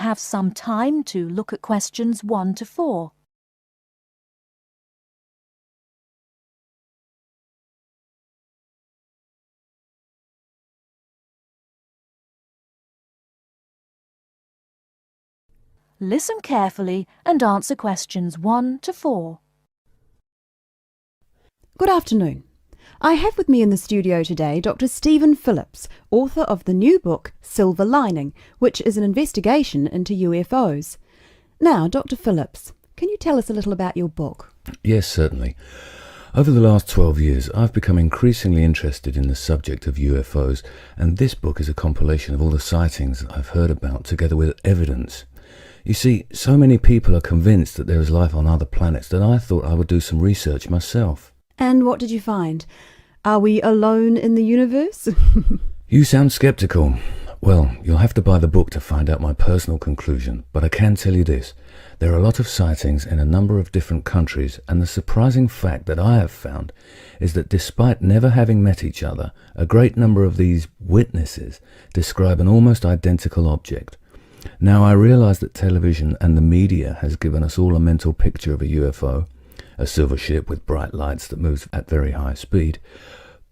have some time to look at questions 1 to 4. Listen carefully and answer questions 1 to 4. Good afternoon. I have with me in the studio today Dr. Stephen Phillips, author of the new book Silver Lining, which is an investigation into UFOs. Now, Dr. Phillips, can you tell us a little about your book? Yes, certainly. Over the last 12 years, I've become increasingly interested in the subject of UFOs, and this book is a compilation of all the sightings I've heard about, together with evidence. You see, so many people are convinced that there is life on other planets that I thought I would do some research myself. And what did you find? Are we alone in the universe? You sound skeptical. Well, you'll have to buy the book to find out my personal conclusion, but I can tell you this. There are a lot of sightings in a number of different countries, and the surprising fact that I have found is that despite never having met each other, a great number of these witnesses describe an almost identical object. Now, I realize that television and the media has given us all a mental picture of a UFO, a silver ship with bright lights that moves at very high speed.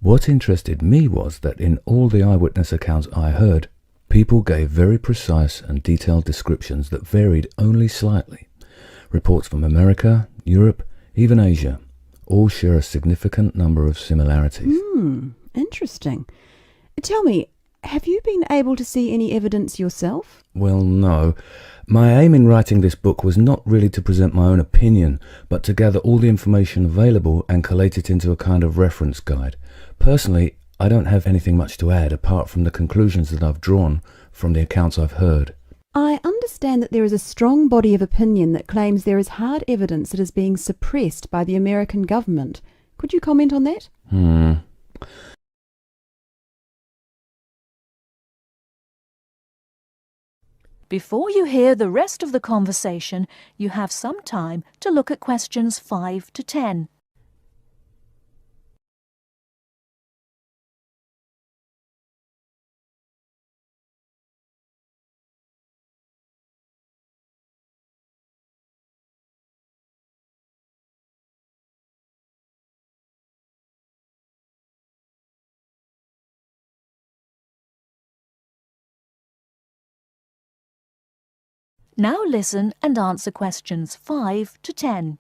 What interested me was that in all the eyewitness accounts I heard, people gave very precise and detailed descriptions that varied only slightly. Reports from America, Europe, even Asia, all share a significant number of similarities. Interesting. Tell me, have you been able to see any evidence yourself? Well, no. My aim in writing this book was not really to present my own opinion, but to gather all the information available and collate it into a kind of reference guide. Personally, I don't have anything much to add apart from the conclusions that I've drawn from the accounts I've heard. I understand that there is a strong body of opinion that claims there is hard evidence that is being suppressed by the American government. Could you comment on that? Before you hear the rest of the conversation, you have some time to look at questions 5 to 10. Now listen and answer questions 5 to 10.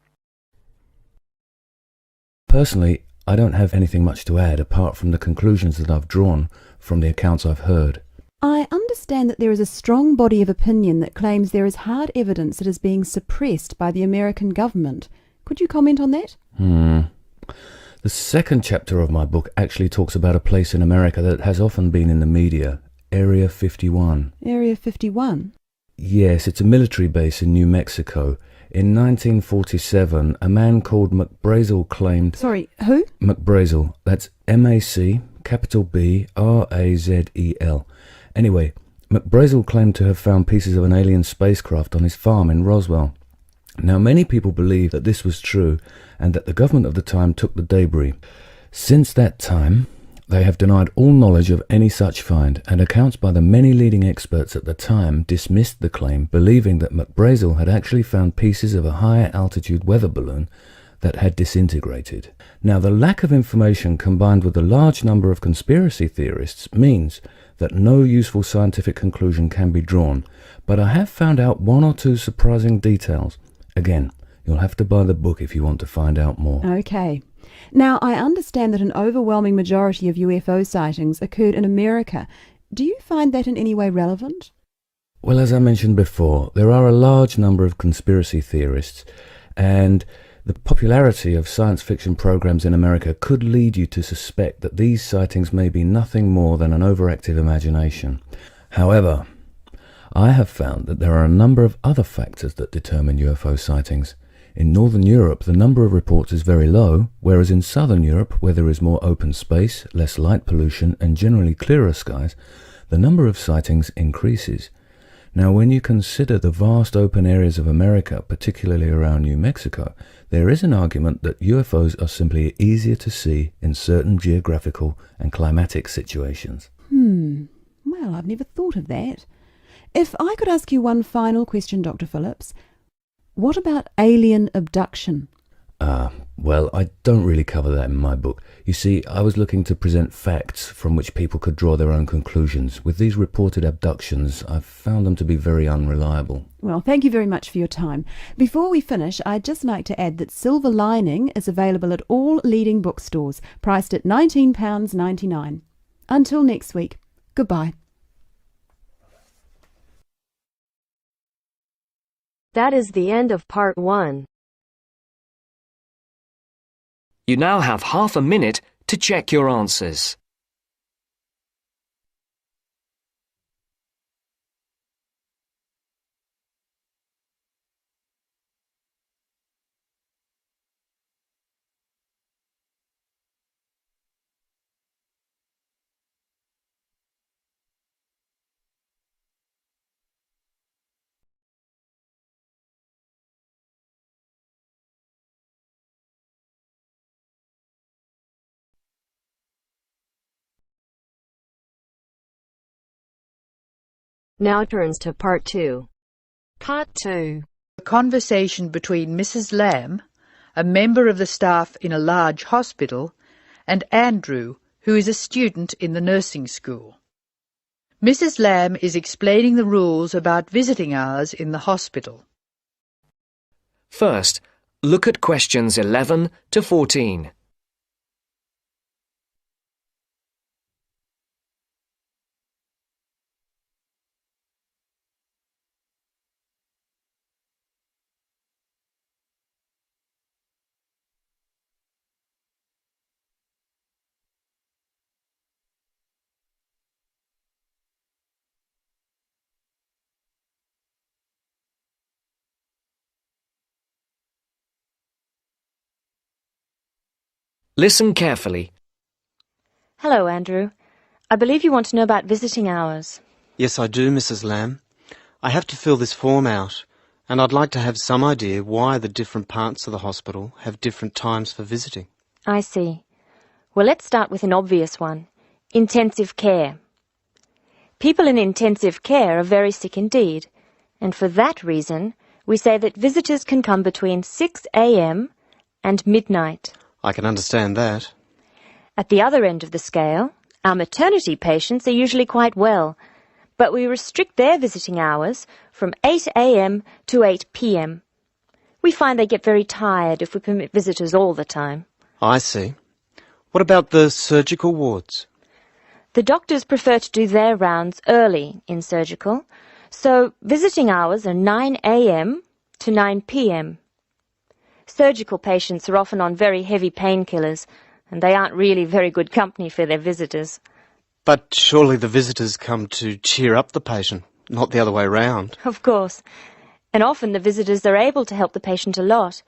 Personally, I don't have anything much to add apart from the conclusions that I've drawn from the accounts I've heard. I understand that there is a strong body of opinion that claims there is hard evidence that is being suppressed by the American government. Could you comment on that? The second chapter of my book actually talks about a place in America that has often been in the media, Area 51. Area 51? Yes, it's a military base in New Mexico. In 1947, a man called McBrazel claimed... Sorry, who? McBrazel. That's M-A-C, capital B, R-A-Z-E-L. Anyway, McBrazel claimed to have found pieces of an alien spacecraft on his farm in Roswell. Now, many people believe that this was true and that the government of the time took the debris. Since that time, they have denied all knowledge of any such find, and accounts by the many leading experts at the time dismissed the claim, believing that McBrazel had actually found pieces of a higher altitude weather balloon that had disintegrated. Now, the lack of information combined with the large number of conspiracy theorists means that no useful scientific conclusion can be drawn, but I have found out one or two surprising details. Again, you'll have to buy the book if you want to find out more. Okay. Now, I understand that an overwhelming majority of UFO sightings occurred in America. Do you find that in any way relevant? Well, as I mentioned before, there are a large number of conspiracy theorists, and the popularity of science fiction programs in America could lead you to suspect that these sightings may be nothing more than an overactive imagination. However, I have found that there are a number of other factors that determine UFO sightings. In Northern Europe, the number of reports is very low, whereas in Southern Europe, where there is more open space, less light pollution, and generally clearer skies, the number of sightings increases. Now, when you consider the vast open areas of America, particularly around New Mexico, there is an argument that UFOs are simply easier to see in certain geographical and climatic situations. Well, I've never thought of that. If I could ask you one final question, Dr. Phillips, what about alien abduction? Well, I don't really cover that in my book. You see, I was looking to present facts from which people could draw their own conclusions. With these reported abductions, I've found them to be very unreliable. Well, thank you very much for your time. Before we finish, I'd just like to add that Silver Lining is available at all leading bookstores, priced at £19.99. Until next week, goodbye. That is the end of part 1. You now have half a minute to check your answers. Now turns to part 2. Part 2. A conversation between Mrs. Lamb, a member of the staff in a large hospital, and Andrew, who is a student in the nursing school. Mrs. Lamb is explaining the rules about visiting hours in the hospital. First, look at questions 11 to 14. Listen carefully. Hello, Andrew. I believe you want to know about visiting hours. Yes, I do, Mrs. Lamb. I have to fill this form out, and I'd like to have some idea why the different parts of the hospital have different times for visiting. I see. Well, let's start with an obvious one. Intensive care. People in intensive care are very sick indeed, and for that reason, we say that visitors can come between 6 a.m. and midnight. I can understand that. At the other end of the scale, our maternity patients are usually quite well, but we restrict their visiting hours from 8 a.m. to 8 p.m. We find they get very tired if we permit visitors all the time. I see. What about the surgical wards? The doctors prefer to do their rounds early in surgical, so visiting hours are 9 a.m. to 9 p.m. Surgical patients are often on very heavy painkillers, and they aren't really very good company for their visitors. But surely the visitors come to cheer up the patient, not the other way round. Of course. And often the visitors are able to help the patient a lot.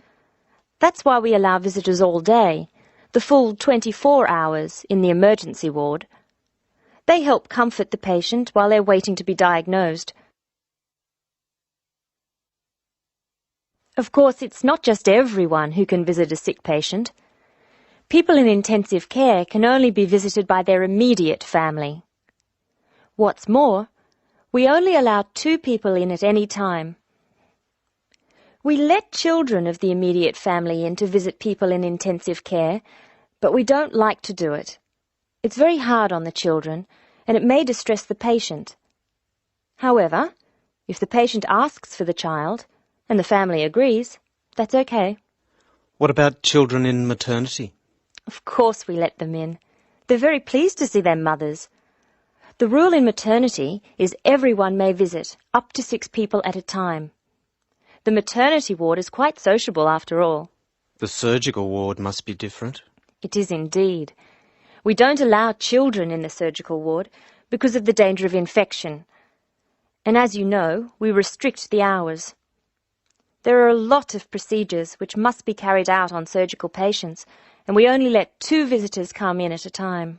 That's why we allow visitors all day, the full 24 hours in the emergency ward. They help comfort the patient while they're waiting to be diagnosed. Of course, it's not just everyone who can visit a sick patient. People in intensive care can only be visited by their immediate family. What's more, we only allow 2 people in at any time. We let children of the immediate family in to visit people in intensive care, but we don't like to do it. It's very hard on the children, and it may distress the patient. However, if the patient asks for the child, and the family agrees, that's okay. What about children in maternity? Of course we let them in. They're very pleased to see their mothers. The rule in maternity is everyone may visit, up to 6 people at a time. The maternity ward is quite sociable after all. The surgical ward must be different. It is indeed. We don't allow children in the surgical ward because of the danger of infection. And as you know, we restrict the hours. There are a lot of procedures which must be carried out on surgical patients, and we only let 2 visitors come in at a time.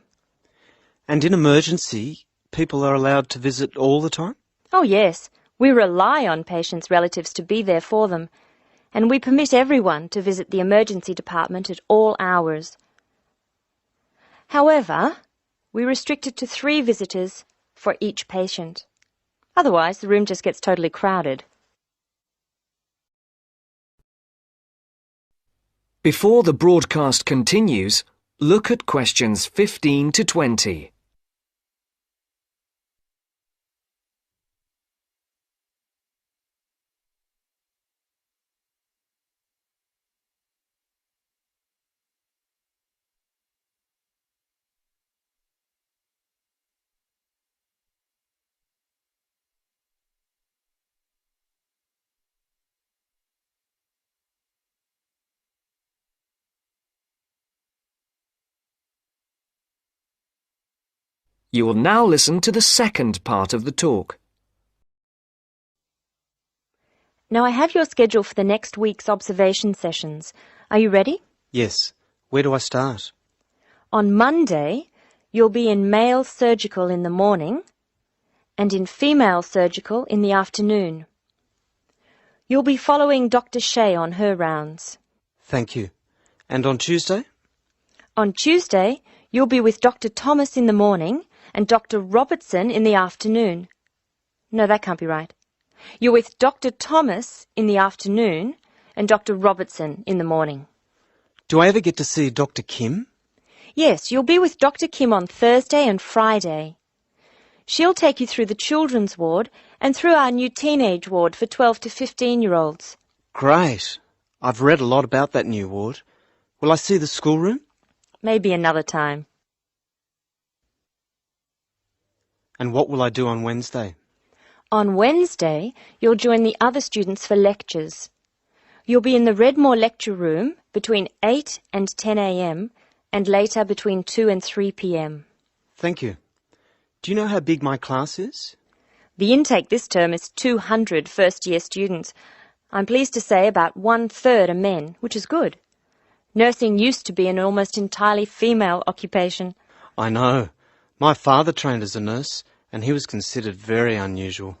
And in emergency, people are allowed to visit all the time? Oh yes, we rely on patients' relatives to be there for them, and we permit everyone to visit the emergency department at all hours. However, we restrict it to 3 visitors for each patient. Otherwise, the room just gets totally crowded. Before the broadcast continues, look at questions 15 to 20. You will now listen to the second part of the talk. Now I have your schedule for the next week's observation sessions. Are you ready? Yes. Where do I start? On Monday, you'll be in male surgical in the morning and in female surgical in the afternoon. You'll be following Dr. Shea on her rounds. Thank you. And on Tuesday? On Tuesday, you'll be with Dr. Thomas in the morning and Dr. Robertson in the afternoon. No, that can't be right. You're with Dr. Thomas in the afternoon and Dr. Robertson in the morning. Do I ever get to see Dr. Kim? Yes, you'll be with Dr. Kim on Thursday and Friday. She'll take you through the children's ward and through our new teenage ward for 12 to 15-year-olds. Great. I've read a lot about that new ward. Will I see the schoolroom? Maybe another time. And what will I do on Wednesday? On Wednesday, you'll join the other students for lectures. You'll be in the Redmore lecture room between 8 and 10 a.m. and later between 2 and 3 p.m. Thank you. Do you know how big my class is? The intake this term is 200 first-year students. I'm pleased to say about 1/3 are men, which is good. Nursing used to be an almost entirely female occupation. I know. My father trained as a nurse, and he was considered very unusual.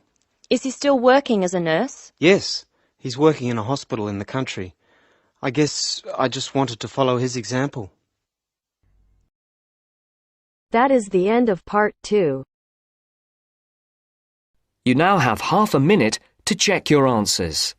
Is he still working as a nurse? Yes, he's working in a hospital in the country. I guess I just wanted to follow his example. That is the end of part 2. You now have half a minute to check your answers.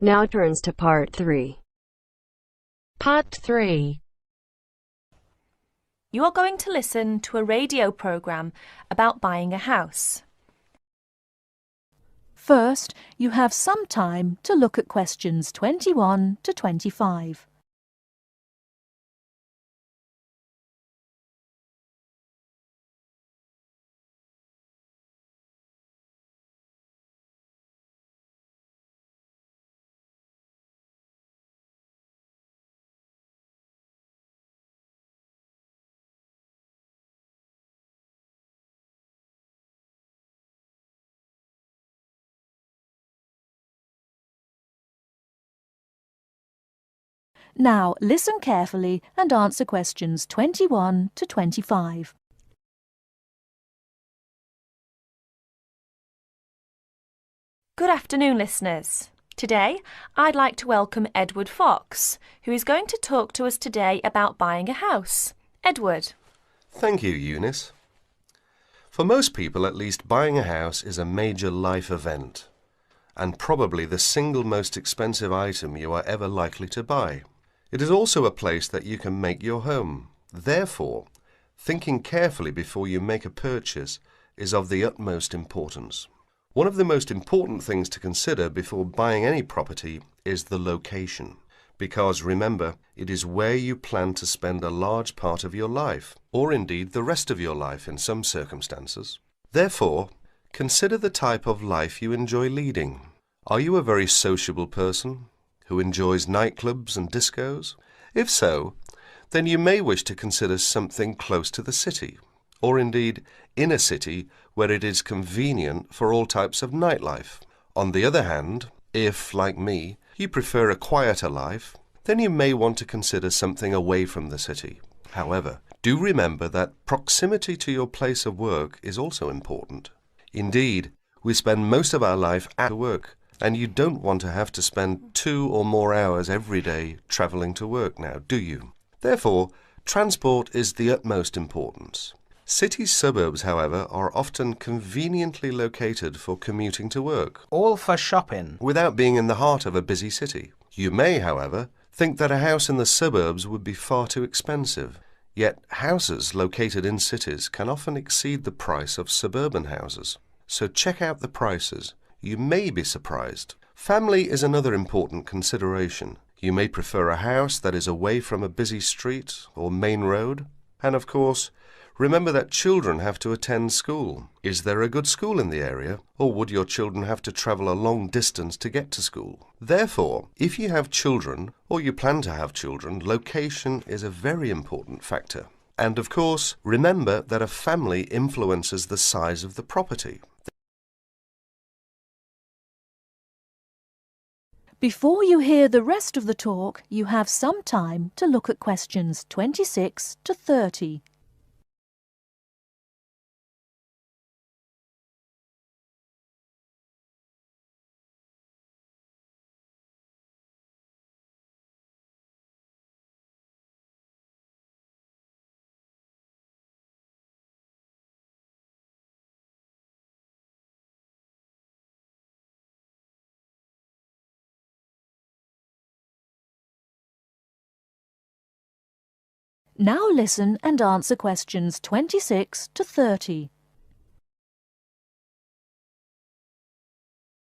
Now turns to part 3. Part 3. You are going to listen to a radio program about buying a house. First, you have some time to look at questions 21 to 25. Now, listen carefully and answer questions 21 to 25. Good afternoon, listeners. Today, I'd like to welcome Edward Fox, who is going to talk to us today about buying a house. Edward. Thank you, Eunice. For most people, at least, buying a house is a major life event, and probably the single most expensive item you are ever likely to buy. It is also a place that you can make your home. Therefore, thinking carefully before you make a purchase is of the utmost importance. One of the most important things to consider before buying any property is the location, because remember, it is where you plan to spend a large part of your life, or indeed the rest of your life in some circumstances. Therefore, consider the type of life you enjoy leading. Are you a very sociable person who enjoys nightclubs and discos? If so, then you may wish to consider something close to the city, or indeed in a city where it is convenient for all types of nightlife. On the other hand, if, like me, you prefer a quieter life, then you may want to consider something away from the city. However, do remember that proximity to your place of work is also important. Indeed, we spend most of our life at work, and you don't want to have to spend 2 or more hours every day travelling to work now, do you? Therefore, transport is the utmost importance. City suburbs, however, are often conveniently located for commuting to work, all for shopping, without being in the heart of a busy city. You may, however, think that a house in the suburbs would be far too expensive. Yet houses located in cities can often exceed the price of suburban houses. So check out the prices. You may be surprised. Family is another important consideration. You may prefer a house that is away from a busy street or main road. And of course, remember that children have to attend school. Is there a good school in the area, or would your children have to travel a long distance to get to school? Therefore, if you have children, or you plan to have children, location is a very important factor. And of course, remember that a family influences the size of the property. Before you hear the rest of the talk, you have some time to look at questions 26 to 30. Now listen and answer questions 26 to 30.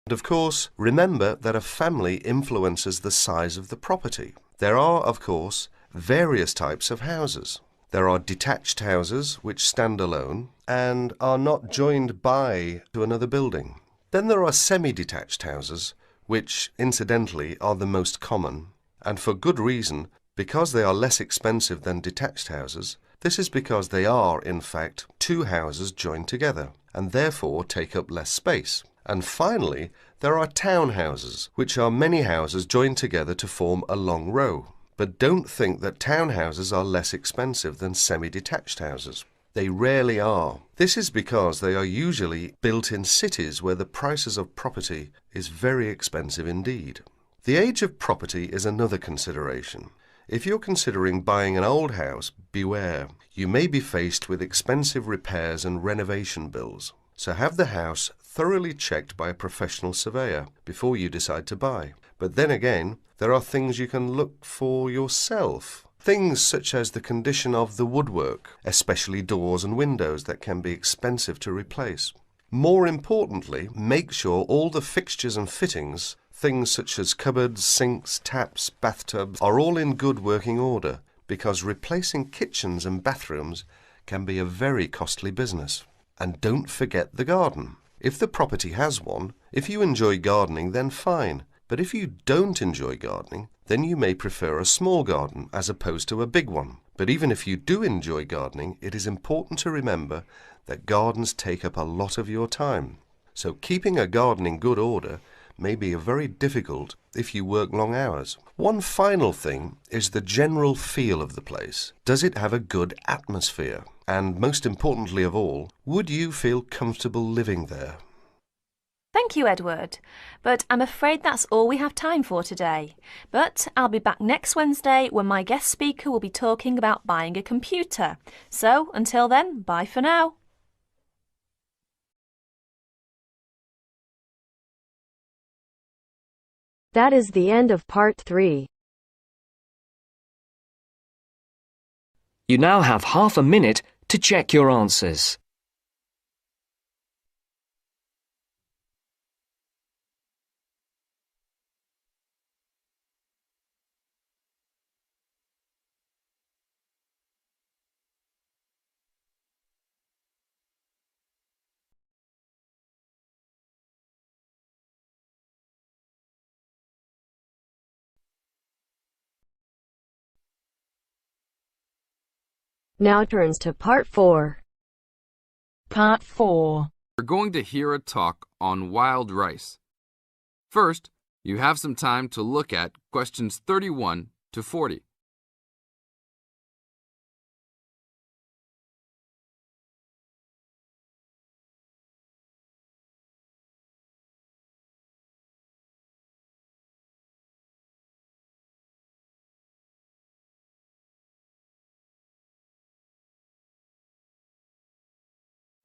And of course, remember that a family influences the size of the property. There are, of course, various types of houses. There are detached houses which stand alone and are not joined to another building. Then there are semi-detached houses, which, incidentally, are the most common, and for good reason, because they are less expensive than detached houses. This is because they are, in fact, 2 houses joined together, and therefore take up less space. And finally, there are townhouses, which are many houses joined together to form a long row. But don't think that townhouses are less expensive than semi-detached houses. They rarely are. This is because they are usually built in cities where the prices of property is very expensive indeed. The age of property is another consideration. If you're considering buying an old house, beware. You may be faced with expensive repairs and renovation bills. So have the house thoroughly checked by a professional surveyor before you decide to buy. But then again, there are things you can look for yourself. Things such as the condition of the woodwork, especially doors and windows that can be expensive to replace. More importantly, make sure all the fixtures and fittings, things such as cupboards, sinks, taps, bathtubs, are all in good working order, because replacing kitchens and bathrooms can be a very costly business. And don't forget the garden. If the property has one, if you enjoy gardening, then fine. But if you don't enjoy gardening, then you may prefer a small garden as opposed to a big one. But even if you do enjoy gardening, it is important to remember that gardens take up a lot of your time. So keeping a garden in good order may be very difficult if you work long hours. One final thing is the general feel of the place. Does it have a good atmosphere? And most importantly of all, would you feel comfortable living there? Thank you, Edward. But I'm afraid that's all we have time for today. But I'll be back next Wednesday when my guest speaker will be talking about buying a computer. So until then, bye for now. That is the end of part 3. You now have half a minute to check your answers. Now turns to part 4. Part 4. We're going to hear a talk on wild rice. First, you have some time to look at questions 31 to 40.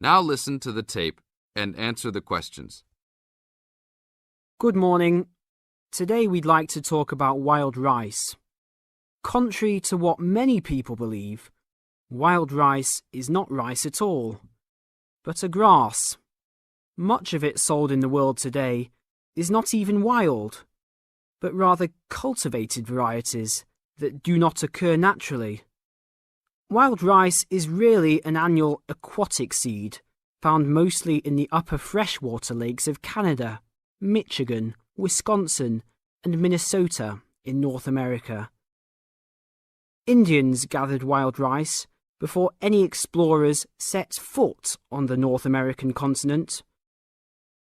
Now listen to the tape and answer the questions. Good morning. Today we'd like to talk about wild rice. Contrary to what many people believe, wild rice is not rice at all, but a grass. Much of it sold in the world today is not even wild, but rather cultivated varieties that do not occur naturally. Wild rice is really an annual aquatic seed found mostly in the upper freshwater lakes of Canada, Michigan, Wisconsin, and Minnesota in North America. Indians gathered wild rice before any explorers set foot on the North American continent.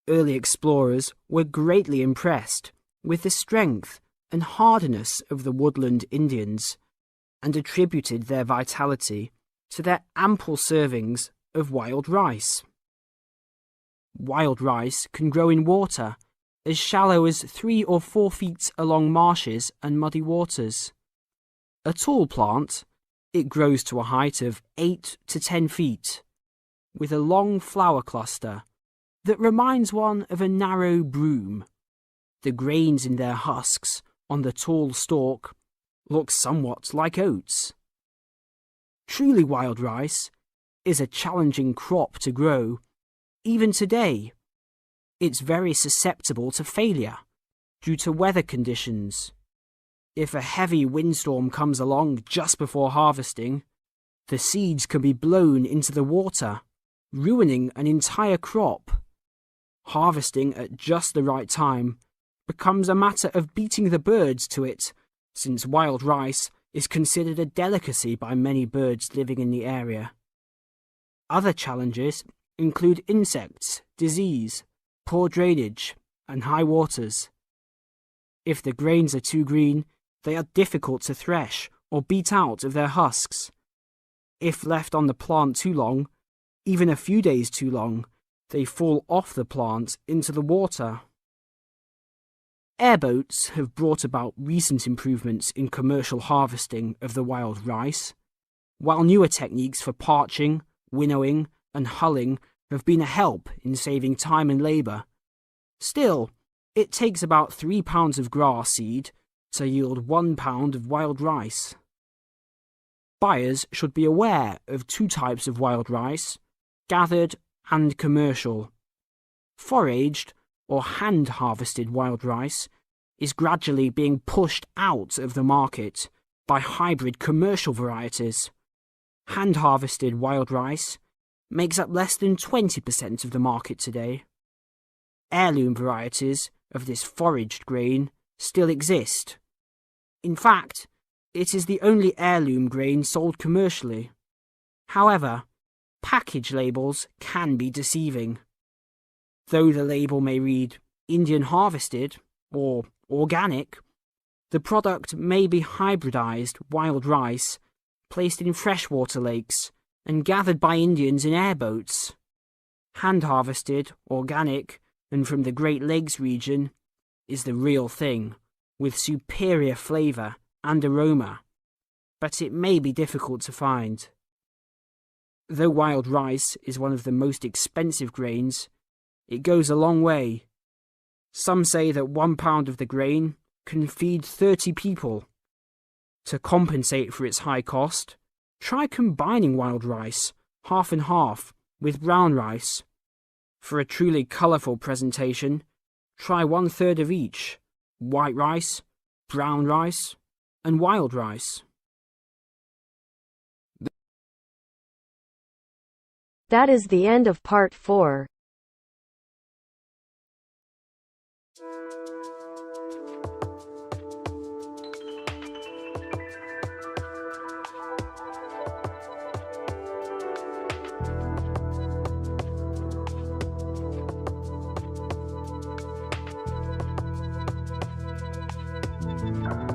Early explorers were greatly impressed with the strength and hardiness of the woodland Indians, and attributed their vitality to their ample servings of wild rice. Wild rice can grow in water as shallow as 3 or 4 feet along marshes and muddy waters. A tall plant, it grows to a height of 8 to 10 feet, with a long flower cluster that reminds one of a narrow broom. The grains in their husks on the tall stalk look somewhat like oats. Truly wild rice is a challenging crop to grow, even today. It's very susceptible to failure due to weather conditions. If a heavy windstorm comes along just before harvesting, the seeds can be blown into the water, ruining an entire crop. Harvesting at just the right time becomes a matter of beating the birds to it, since wild rice is considered a delicacy by many birds living in the area. Other challenges include insects, disease, poor drainage, and high waters. If the grains are too green, they are difficult to thresh or beat out of their husks. If left on the plant too long, even a few days too long, they fall off the plant into the water. Airboats have brought about recent improvements in commercial harvesting of the wild rice, while newer techniques for parching, winnowing, and hulling have been a help in saving time and labour. Still, it takes about 3 pounds of grass seed to yield 1 pound of wild rice. Buyers should be aware of 2 types of wild rice, gathered and commercial. Foraged or hand-harvested wild rice is gradually being pushed out of the market by hybrid commercial varieties. Hand-harvested wild rice makes up less than 20% of the market today. Heirloom varieties of this foraged grain still exist. In fact, it is the only heirloom grain sold commercially. However, package labels can be deceiving. Though the label may read Indian harvested or organic, the product may be hybridized wild rice placed in freshwater lakes and gathered by Indians in airboats. Hand-harvested, organic, and from the Great Lakes region is the real thing, with superior flavour and aroma, but it may be difficult to find. Though wild rice is one of the most expensive grains, it goes a long way. Some say that 1 pound of the grain can feed 30 people. To compensate for its high cost, try combining wild rice, half and half, with brown rice. For a truly colourful presentation, try 1/3 of each: white rice, brown rice, and wild rice. That is the end of part 4. you.